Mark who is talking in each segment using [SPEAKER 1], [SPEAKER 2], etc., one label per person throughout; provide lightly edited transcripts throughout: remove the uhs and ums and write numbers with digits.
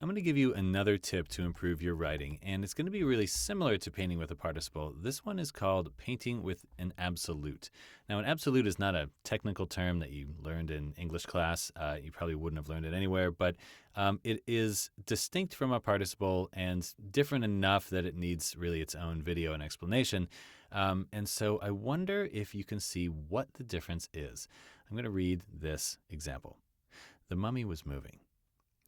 [SPEAKER 1] I'm going to give you another tip to improve your writing, and it's going to be really similar to painting with a participle. This one is called painting with an absolute. Now, an absolute is not a technical term that you learned in English class. You probably wouldn't have learned it anywhere, but it is distinct from a participle and different enough that it needs really its own video and explanation. And so I wonder if you can see what the difference is. I'm going to read this example. The mummy was moving.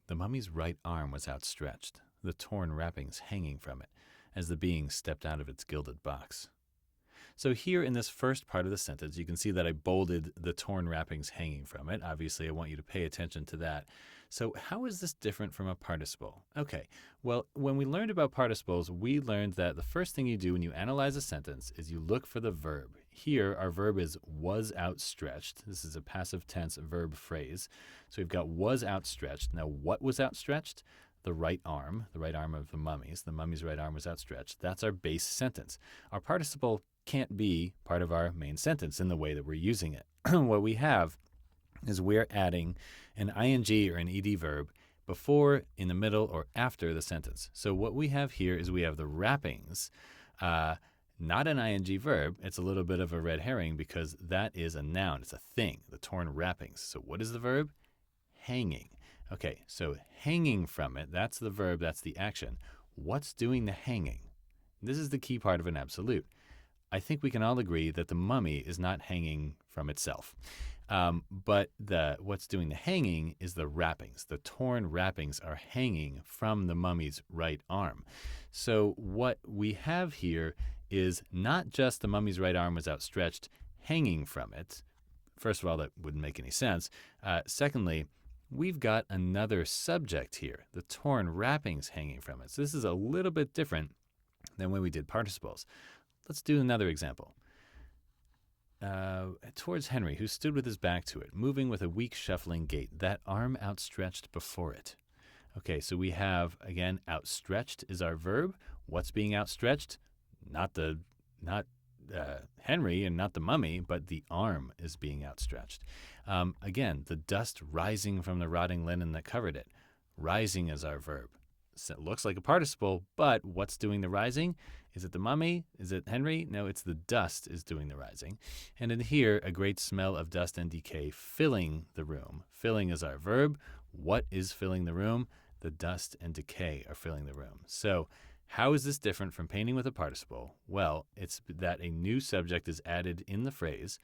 [SPEAKER 1] The mummy's right arm was outstretched, the torn wrappings hanging from it, as the being stepped out of its gilded box. So here in this first part of the sentence, you can see that I bolded the torn wrappings hanging from it. Obviously, I want you to pay attention to that. So how is this different from a participle? Okay, well, when we learned about participles, we learned that the first thing you do when you analyze a sentence is you look for the verb. Here, our verb is was outstretched. This is a passive tense verb phrase. So we've got was outstretched. Now, what was outstretched? The right arm of the mummies. The mummy's right arm was outstretched. That's our base sentence. Our participle can't be part of our main sentence in the way that we're using it. What we have is we're adding an ing or an ed verb before, in the middle, or after the sentence. So what we have here is we have the wrappings, not an ing verb. It's a little bit of a red herring because that is a noun. It's a thing, the torn wrappings. So what is the verb? Hanging. Okay, so hanging from it, that's the verb, that's the action. What's doing the hanging? This is the key part of an absolute. I think we can all agree that the mummy is not hanging from itself. But what's doing the hanging is the wrappings. The torn wrappings are hanging from the mummy's right arm. So what we have here is not just the mummy's right arm was outstretched, hanging from it. First of all, that wouldn't make any sense. Secondly, we've got another subject here, the torn wrappings hanging from it. So this is a little bit different than when we did participles. Let's do another example. Towards Henry, who stood with his back to it, moving with a weak shuffling gait, that arm outstretched before it. Okay, so we have, again, outstretched is our verb. What's being outstretched? Not Henry and not the mummy, but the arm is being outstretched. Again, the dust rising from the rotting linen that covered it. Rising is our verb. So it looks like a participle, but what's doing the rising? Is it the mummy? Is it Henry? No, it's the dust is doing the rising. And in here, a great smell of dust and decay filling the room. Filling is our verb. What is filling the room? The dust and decay are filling the room. So how is this different from painting with a participle? Well, it's that a new subject is added in the phrase.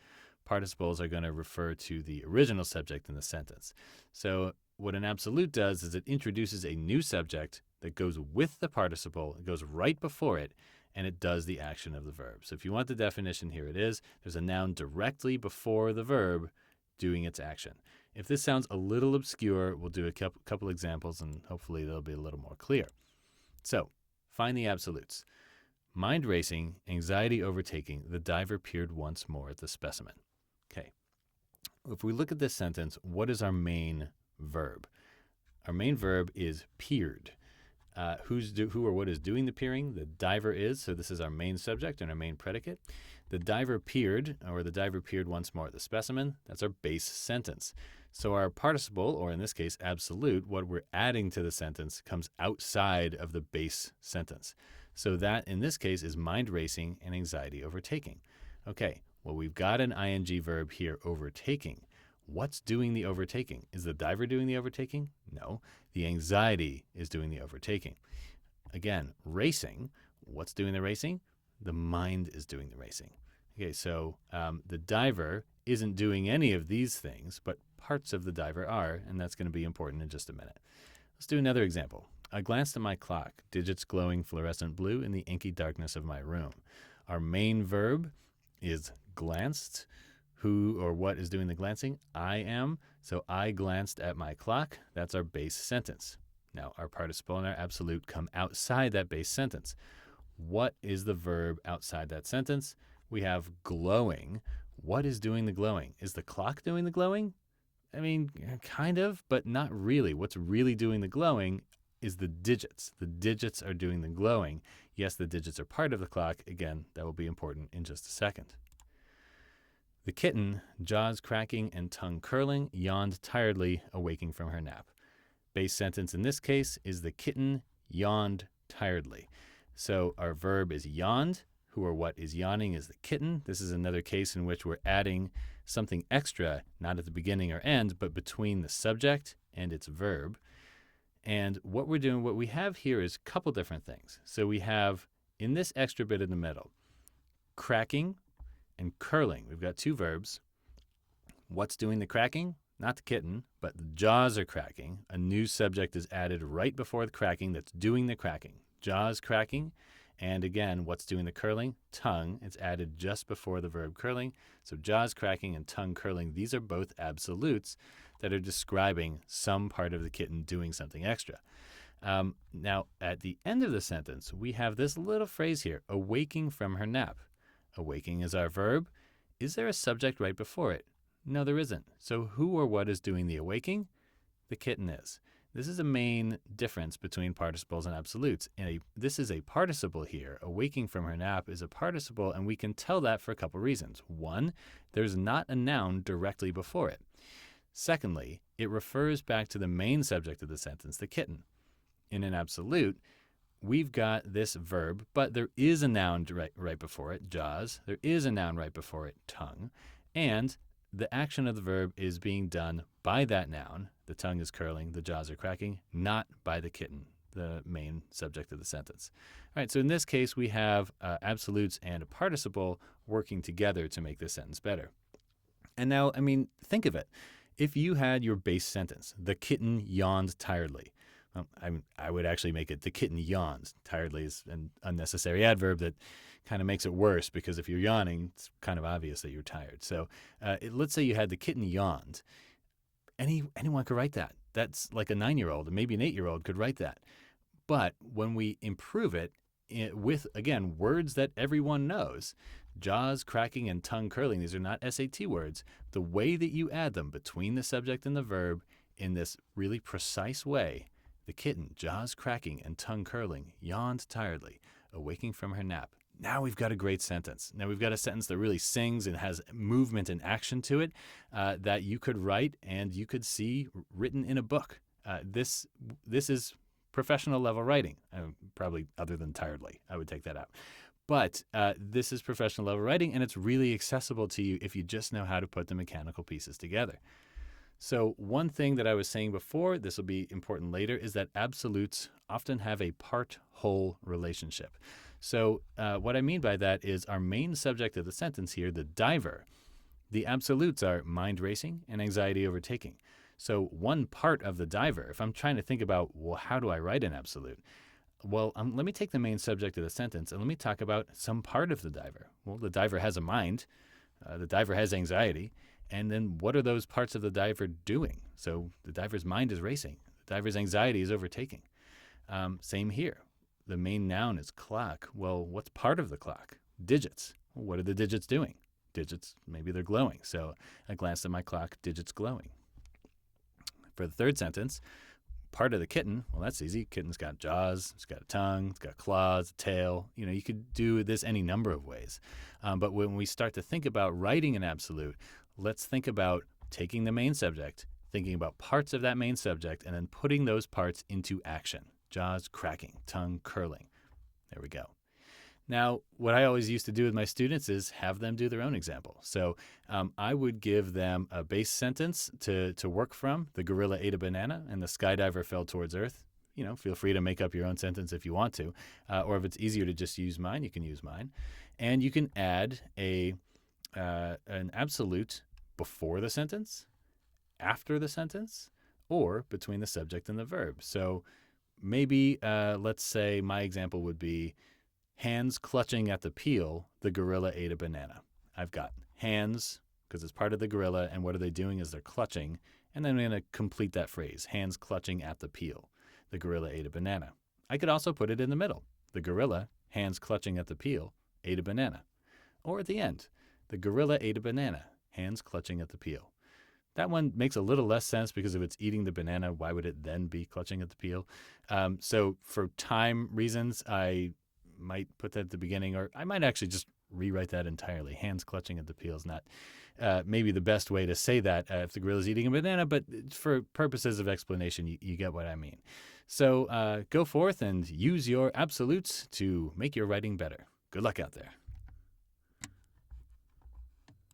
[SPEAKER 1] Participles are going to refer to the original subject in the sentence. So what an absolute does is it introduces a new subject that goes with the participle. It goes right before it, and it does the action of the verb. So if you want the definition, here it is. There's a noun directly before the verb doing its action. If this sounds a little obscure, we'll do a couple examples, and hopefully they'll be a little more clear. So find the absolutes. Mind racing, anxiety overtaking, the diver peered once more at the specimen. Okay. If we look at this sentence, what is our main verb? Our main verb is peered. Who or what is doing the peering? The diver is, so this is our main subject and our main predicate. The diver peered, or the diver peered once more at the specimen. That's our base sentence. So our participle, or in this case, absolute, what we're adding to the sentence comes outside of the base sentence. So that, in this case, is mind racing and anxiety overtaking. Okay, well, we've got an ing verb here, overtaking. What's doing the overtaking? Is the diver doing the overtaking? No. The anxiety is doing the overtaking. Again, racing. What's doing the racing? The mind is doing the racing. Okay, so the diver isn't doing any of these things, but parts of the diver are, and that's going to be important in just a minute. Let's do another example. I glanced at my clock, digits glowing fluorescent blue in the inky darkness of my room. Our main verb is glanced. Who or what is doing the glancing? I am. So I glanced at my clock. That's our base sentence. Now, our participle and our absolute come outside that base sentence. What is the verb outside that sentence? We have glowing. What is doing the glowing? Is the clock doing the glowing? I mean, kind of, but not really. What's really doing the glowing is the digits. The digits are doing the glowing. Yes, the digits are part of the clock. Again, that will be important in just a second. The kitten, jaws cracking and tongue curling, yawned tiredly, awaking from her nap. Base sentence in this case is the kitten yawned tiredly. So our verb is yawned. Who or what is yawning is the kitten. This is another case in which we're adding something extra, not at the beginning or end, but between the subject and its verb. And what we have here is a couple different things. So we have, in this extra bit in the middle, cracking and curling. We've got two verbs. What's doing the cracking? Not the kitten, but the jaws are cracking. A new subject is added right before the cracking that's doing the cracking. Jaws cracking. And again, what's doing the curling? Tongue. It's added just before the verb curling. So jaws cracking and tongue curling, these are both absolutes that are describing some part of the kitten doing something extra. Now, at the end of the sentence, we have this little phrase here, awaking from her nap. Awaking is our verb. Is there a subject right before it? No, there isn't. So who or what is doing the awaking? The kitten is. This is a main difference between participles and absolutes. This is a participle here. Awaking from her nap is a participle, and we can tell that for a couple reasons. One, there's not a noun directly before it. Secondly, it refers back to the main subject of the sentence, the kitten. In an absolute, we've got this verb, but there is a noun right before it, jaws. There is a noun right before it, tongue. And the action of the verb is being done by that noun. The tongue is curling, the jaws are cracking, not by the kitten, the main subject of the sentence. All right, so in this case, we have absolutes and a participle working together to make this sentence better. And now, think of it. If you had your base sentence, the kitten yawned tiredly. Well, I would actually make it the kitten yawns. Tiredly is an unnecessary adverb that kind of makes it worse because if you're yawning, it's kind of obvious that you're tired. So let's say you had the kitten yawned. Anyone could write that. That's like a 9-year-old and maybe an 8-year-old could write that. But when we improve it with, again, words that everyone knows, jaws cracking and tongue curling, these are not SAT words. The way that you add them between the subject and the verb in this really precise way, the kitten, jaws cracking and tongue curling, yawned tiredly, awaking from her nap. Now we've got a great sentence. Now we've got a sentence that really sings and has movement and action to it that you could write and you could see written in a book. This is professional level writing, probably other than tiredly. I would take that out. But this is professional level writing, and it's really accessible to you if you just know how to put the mechanical pieces together. So one thing that I was saying before, this will be important later, is that absolutes often have a part-whole relationship. So what I mean by that is our main subject of the sentence here, the diver, the absolutes are mind racing and anxiety overtaking. So one part of the diver, if I'm trying to think about, well, how do I write an absolute? Well, let me take the main subject of the sentence and let me talk about some part of the diver. Well, the diver has a mind. The diver has anxiety. And then what are those parts of the diver doing? So the diver's mind is racing. The diver's anxiety is overtaking. Same here. The main noun is clock. Well, what's part of the clock? Digits. Well, what are the digits doing? Digits, maybe they're glowing. So I glanced at my clock, digits glowing. For the third sentence, part of the kitten, well, that's easy. Kitten's got jaws, it's got a tongue, it's got claws, a tail. You could do this any number of ways. But when we start to think about writing an absolute, let's think about taking the main subject, thinking about parts of that main subject, and then putting those parts into action. Jaws cracking, tongue curling. There we go. Now, what I always used to do with my students is have them do their own example. So I would give them a base sentence to work from. The gorilla ate a banana and the skydiver fell towards Earth. Feel free to make up your own sentence if you want to. Or if it's easier to just use mine, you can use mine. And you can add an absolute before the sentence, after the sentence, or between the subject and the verb. So maybe, let's say my example would be, hands clutching at the peel, the gorilla ate a banana. I've got hands, because it's part of the gorilla, and what are they doing is they're clutching, and then I'm going to complete that phrase, hands clutching at the peel, the gorilla ate a banana. I could also put it in the middle. The gorilla, hands clutching at the peel, ate a banana. Or at the end, the gorilla ate a banana, hands clutching at the peel. That one makes a little less sense because if it's eating the banana, why would it then be clutching at the peel? So for time reasons, I might put that at the beginning, or I might actually just rewrite that entirely. Hands clutching at the peel is not maybe the best way to say that if the gorilla's eating a banana, but for purposes of explanation, you get what I mean. So go forth and use your absolutes to make your writing better. Good luck out there.